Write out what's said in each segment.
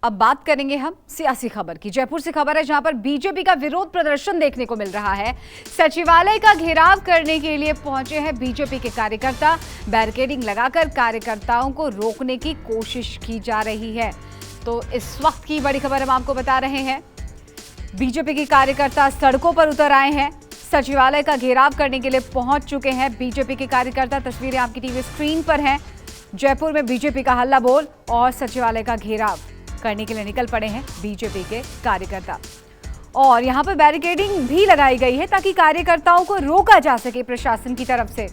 अब बात करेंगे हम सियासी खबर की। जयपुर से खबर है जहां पर बीजेपी का विरोध प्रदर्शन देखने को मिल रहा है। सचिवालय का घेराव करने के लिए पहुंचे हैं बीजेपी के कार्यकर्ता। बैरिकेडिंग लगाकर कार्यकर्ताओं को रोकने की कोशिश की जा रही है। तो इस वक्त की बड़ी खबर हम आपको बता रहे हैं। बीजेपी के कार्यकर्ता सड़कों पर उतर आए हैं। सचिवालय का घेराव करने के लिए पहुंच चुके हैं बीजेपी के कार्यकर्ता। तस्वीरें आपकी टीवी स्क्रीन पर हैं। जयपुर में बीजेपी का हल्ला बोल और सचिवालय का घेराव करने के लिए निकल पड़े हैं बीजेपी के कार्यकर्ता। और यहां पर बैरिकेडिंग भी लगाई गई है ताकि कार्यकर्ताओं को रोका जा सके प्रशासन की तरफ से।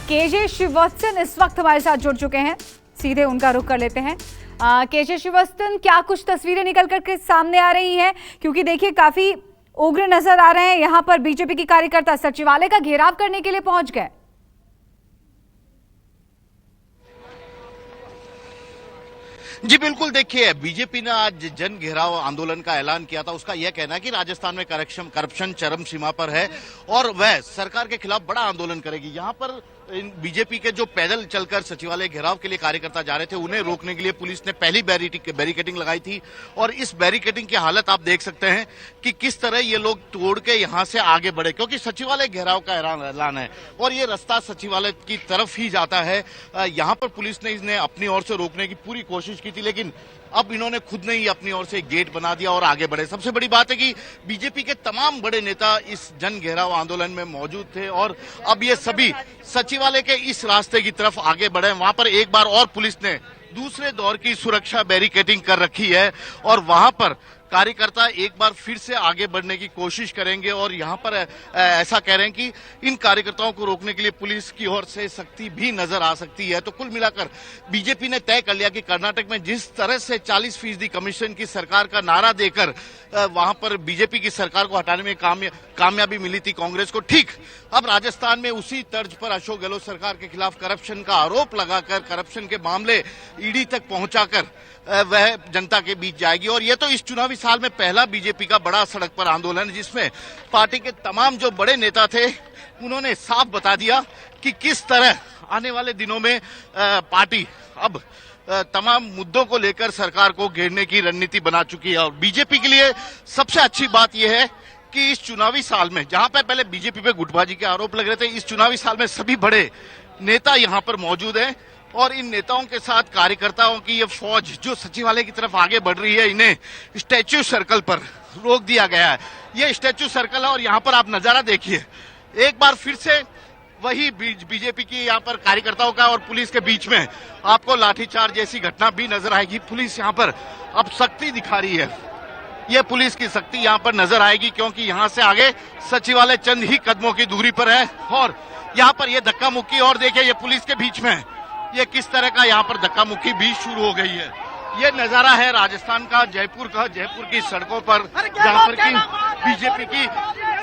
केजे श्रीवास्तव इस वक्त हमारे साथ जुड़ चुके हैं, सीधे उनका रुख कर लेते हैं। केजे श्रीवास्तव, क्या कुछ तस्वीरें निकल करके सामने आ रही हैं? क्योंकि देखिए काफी उग्र नजर आ रहे हैं यहां पर बीजेपी के कार्यकर्ता सचिवालय का घेराव करने के लिए पहुंच गए। जी बिल्कुल, देखिए बीजेपी ने आज जन घेराव आंदोलन का ऐलान किया था। उसका यह कहना है कि राजस्थान में करप्शन चरम सीमा पर है और वह सरकार के खिलाफ बड़ा आंदोलन करेगी। यहाँ पर बीजेपी के जो पैदल चलकर सचिवालय घेराव के लिए कार्यकर्ता जा रहे थे, उन्हें रोकने के लिए पुलिस ने पहली बैरिकेडिंग लगाई थी। और इस बैरिकेडिंग की हालत आप देख सकते हैं कि किस तरह ये लोग तोड़ के यहाँ से आगे बढ़े, क्योंकि सचिवालय घेराव का ऐलान है और ये रास्ता सचिवालय की तरफ ही जाता है। यहाँ पर पुलिस ने इन्हें अपनी ओर से रोकने की पूरी कोशिश की थी, लेकिन अब इन्होंने खुद ने ही अपनी ओर से गेट बना दिया और आगे बढ़े। सबसे बड़ी बात है कि बीजेपी के तमाम बड़े नेता इस जन घेराव आंदोलन में मौजूद थे और अब ये सभी सचिवालय के इस रास्ते की तरफ आगे बढ़े। वहां पर एक बार और पुलिस ने दूसरे दौर की सुरक्षा बैरिकेडिंग कर रखी है और वहां पर कार्यकर्ता एक बार फिर से आगे बढ़ने की कोशिश करेंगे। और यहाँ पर ऐसा कह रहे हैं कि इन कार्यकर्ताओं को रोकने के लिए पुलिस की ओर से सख्ती भी नजर आ सकती है। तो कुल मिलाकर बीजेपी ने तय कर लिया कि कर्नाटक में जिस तरह से 40% कमीशन की सरकार का नारा देकर वहां पर बीजेपी की सरकार को हटाने में कामयाबी मिली थी कांग्रेस को, ठीक अब राजस्थान में उसी तर्ज पर अशोक गहलोत सरकार के खिलाफ करप्शन का आरोप लगाकर करप्शन के मामले ईडी तक पहुंचाकर वह जनता के बीच जाएगी। और यह तो इस चुनावी साल में पहला बीजेपी का बड़ा सड़क पर आंदोलन है, जिसमें पार्टी के तमाम जो बड़े नेता थे उन्होंने साफ बता दिया कि किस तरह आने वाले दिनों में पार्टी अब तमाम मुद्दों को लेकर सरकार को घेरने की रणनीति बना चुकी है। और बीजेपी के लिए सबसे अच्छी बात यह है कि इस चुनावी साल में जहां पर पहले बीजेपी पे गुटबाजी के आरोप लग रहे थे, इस चुनावी साल में सभी बड़े नेता यहां पर मौजूद हैं और इन नेताओं के साथ कार्यकर्ताओं की ये फौज जो सचिवालय की तरफ आगे बढ़ रही है, इन्हें स्टैच्यू सर्कल पर रोक दिया गया है। ये स्टैच्यू सर्कल है और यहाँ पर आप नजारा देखिए, एक बार फिर से वही बीजेपी की यहाँ पर कार्यकर्ताओं का और पुलिस के बीच में आपको लाठीचार्ज जैसी घटना भी नजर आएगी। पुलिस यहाँ पर अब सख्ती दिखा रही है, ये पुलिस की सख्ती यहाँ पर नजर आएगी क्योंकि यहाँ से आगे सचिवालय चंद ही कदमों की दूरी पर है। और यहाँ पर ये धक्का मुक्की, और देखिए ये पुलिस के बीच में ये किस तरह का यहाँ पर धक्का मुक्की भी शुरू हो गई है। ये नजारा है राजस्थान का, जयपुर का, जयपुर की सड़कों पर जहाँ पर की बीजेपी की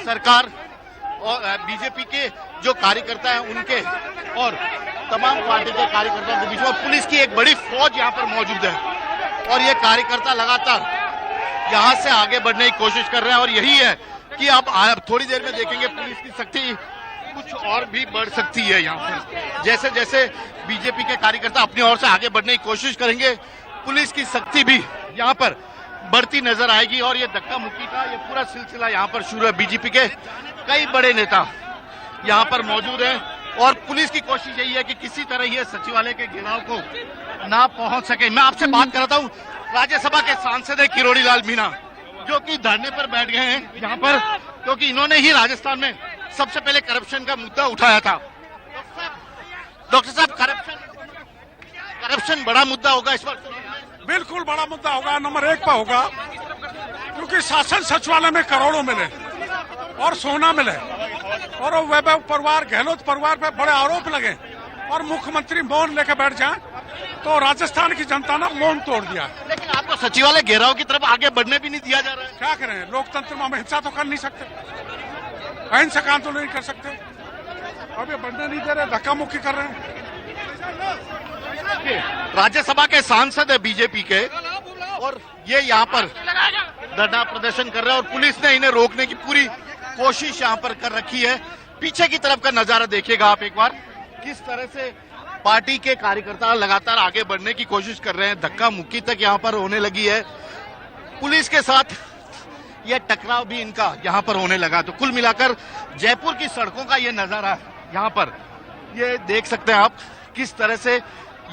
सरकार और बीजेपी के जो कार्यकर्ता हैं उनके और तमाम पार्टी के कार्यकर्ताओं के बीच में पुलिस की एक बड़ी फौज यहाँ पर मौजूद है और ये कार्यकर्ता लगातार यहाँ से आगे बढ़ने की कोशिश कर रहे हैं। और यही है कि अब थोड़ी देर में देखेंगे पुलिस की सख्ती कुछ और भी बढ़ सकती है। यहाँ पर जैसे जैसे बीजेपी के कार्यकर्ता अपनी ओर से आगे बढ़ने की कोशिश करेंगे, पुलिस की सख्ती भी यहाँ पर बढ़ती नजर आएगी। और ये धक्का मुक्की का ये पूरा सिलसिला यहाँ पर शुरू है। बीजेपी के कई बड़े नेता यहाँ पर मौजूद हैं और पुलिस की कोशिश यही है कि किसी तरह ये सचिवालय के घेराव को ना पहुंच सके। मैं आपसे बात कर रहा हूँ, राज्यसभा के सांसद है किरोड़ी लाल मीणा, जो कि धरने पर बैठ गए हैं यहाँ पर, क्योंकि इन्होंने ही राजस्थान में सबसे पहले करप्शन का मुद्दा उठाया था। डॉक्टर साहब, करप्शन बड़ा मुद्दा होगा इस बार? बिल्कुल बड़ा मुद्दा होगा, नंबर 1 पर होगा, क्योंकि शासन सचिवालय में करोड़ों मिले और सोना मिले और वैभव परिवार, गहलोत परिवार पे बड़े आरोप लगे और मुख्यमंत्री मौन लेके बैठ जाए तो राजस्थान की जनता ने मौन तोड़ दिया। लेकिन आपको सचिवालय घेराव की तरफ आगे बढ़ने भी नहीं दिया जा रहा है। क्या करें, लोकतंत्र में हम हिंसा तो कर नहीं सकते, अहिंसक आंदोलन नहीं कर सकते, अब ये बढ़ने नहीं दे रहे, धक्का मुक्की कर रहे हैं। राज्यसभा के सांसद है बीजेपी के और ये यहाँ पर धरना प्रदर्शन कर रहे हैं और पुलिस ने इन्हें रोकने की पूरी कोशिश यहाँ पर कर रखी है। पीछे की तरफ का नजारा देखिएगा आप एक बार, किस तरह से पार्टी के कार्यकर्ता लगातार आगे बढ़ने की कोशिश कर रहे हैं। धक्का मुक्की तक यहाँ पर होने लगी है। पुलिस के साथ यह टकराव भी इनका यहाँ पर होने लगा। तो कुल मिलाकर जयपुर की सड़कों का ये नजारा है। यहाँ पर ये देख सकते हैं आप किस तरह से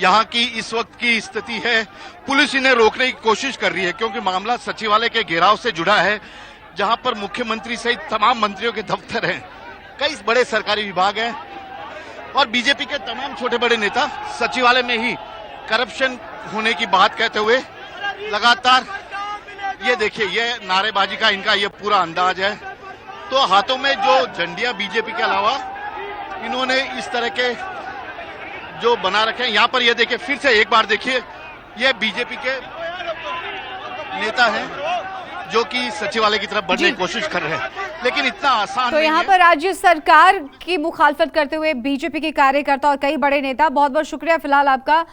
यहाँ की इस वक्त की स्थिति है। पुलिस इन्हें रोकने की कोशिश कर रही है क्योंकि मामला सचिवालय के घेराव से जुड़ा है, जहां पर मुख्यमंत्री सहित तमाम मंत्रियों के दफ्तर हैं, कई बड़े सरकारी विभाग हैं और बीजेपी के तमाम छोटे बड़े नेता सचिवालय में ही करप्शन होने की बात कहते हुए लगातार, ये देखिए, ये नारेबाजी का इनका ये पूरा अंदाज है। तो हाथों में जो झंडियां बीजेपी के अलावा इन्होंने इस तरह के जो बना रखे हैं, यहाँ पर ये देखिए, फिर से एक बार देखिए, ये बीजेपी के नेता हैं जो कि सचिवालय की तरफ बढ़ने की कोशिश कर रहे हैं, लेकिन इतना आसान तो नहीं यहाँ है। पर राज्य सरकार की मुखालफत करते हुए बीजेपी के कार्यकर्ता और कई बड़े नेता, बहुत बहुत शुक्रिया फिलहाल आपका